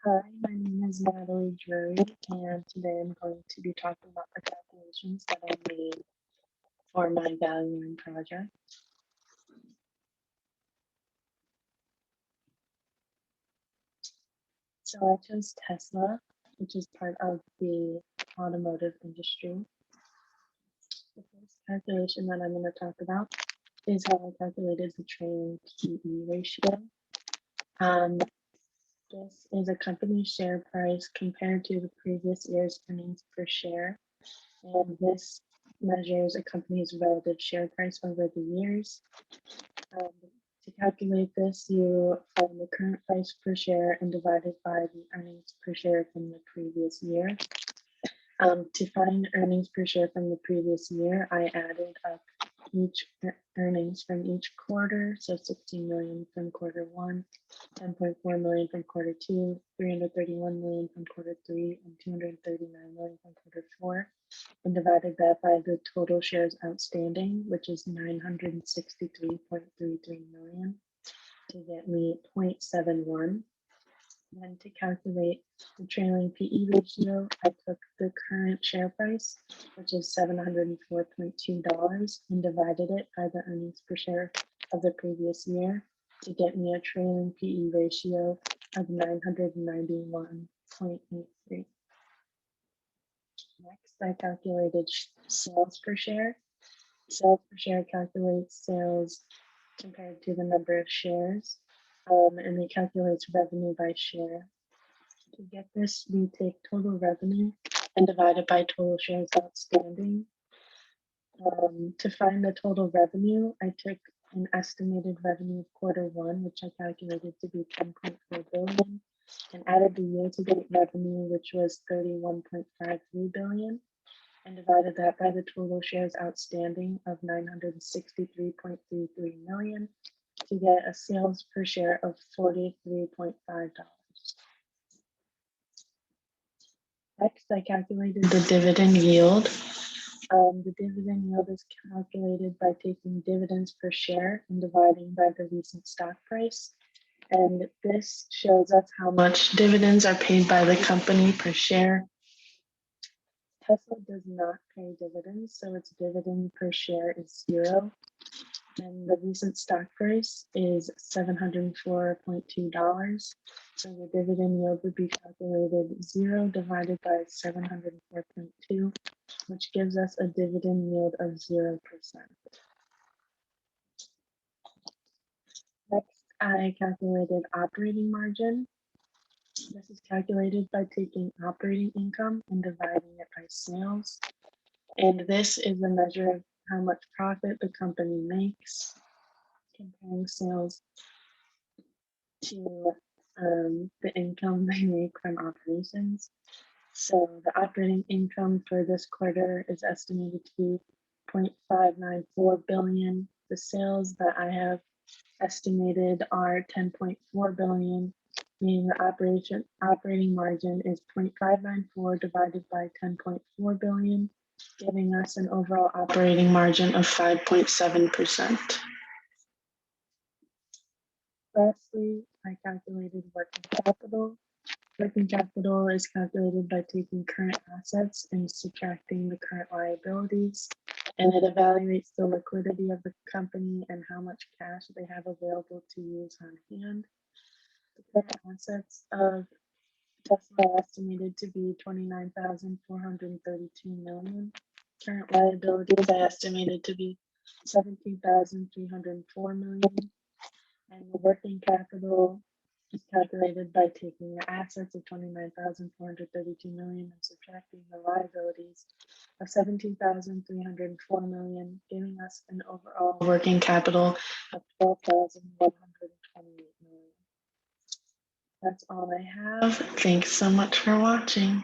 Hi, my name is Natalie Drury, and today I'm going to be talking about the calculations that I made for my valuing project. So I chose Tesla, which is part of the automotive industry. The first calculation that I'm going to talk about is how I calculated the trailing PE ratio. This is a company's share price compared to the previous year's earnings per share. And this measures a company's relative share price over the years. To calculate this, you find the current price per share and divide it by the earnings per share from the previous year. To find earnings per share from the previous year, I added up each earnings from each quarter. So 16 million from quarter one, 10.4 million from quarter two, 331 million from quarter three, and 239 million from quarter four, and divided that by the total shares outstanding, which is 963.33 million, to get me 0.71. Then to calculate the trailing PE ratio, I took the current share price, which is $704.2, and divided it by the earnings per share of the previous year to get me a trailing PE ratio of 991.83. Next, I calculated sales per share. Sales per share calculates sales compared to the number of shares, and it calculates revenue by share. To get this, we take total revenue and divide it by total shares outstanding. To find the total revenue, I took an estimated revenue of quarter one, which I calculated to be 10.4 billion, and added the year-to-date revenue, which was 31.53 billion, and divided that by the total shares outstanding of 963.33 million to get a sales per share of $43.5. Next, I calculated the dividend yield. The dividend yield is calculated by taking dividends per share and dividing by the recent stock price. And this shows us how much dividends are paid by the company per share. Tesla does not pay dividends, so its dividend per share is 0. And the recent stock price is $704.2. So the dividend yield would be calculated 0 divided by 704.2, which gives us a dividend yield of 0%. Next, I calculated operating margin. This is calculated by taking operating income and dividing it by sales. And this is a measure of how much profit the company makes, comparing sales to the income they make from operations. So the operating income for this quarter is estimated to be 0.594 billion. The sales that I have estimated are 10.4 billion, meaning the operating margin is 0.594 divided by 10.4 billion, giving us an overall operating margin of 5.7%. Lastly, I calculated working capital. Working capital is calculated by taking current assets and subtracting the current liabilities, and it evaluates the liquidity of the company and how much cash they have available to use on hand. The current assets of Tesla are estimated to be 29,432 million. Current liabilities are estimated to be 17,304 million. And the working capital is calculated by taking the assets of 29,432 million and subtracting the liabilities of 17,304 million, giving us an overall working capital of 12,128 million. That's all I have. Thanks so much for watching.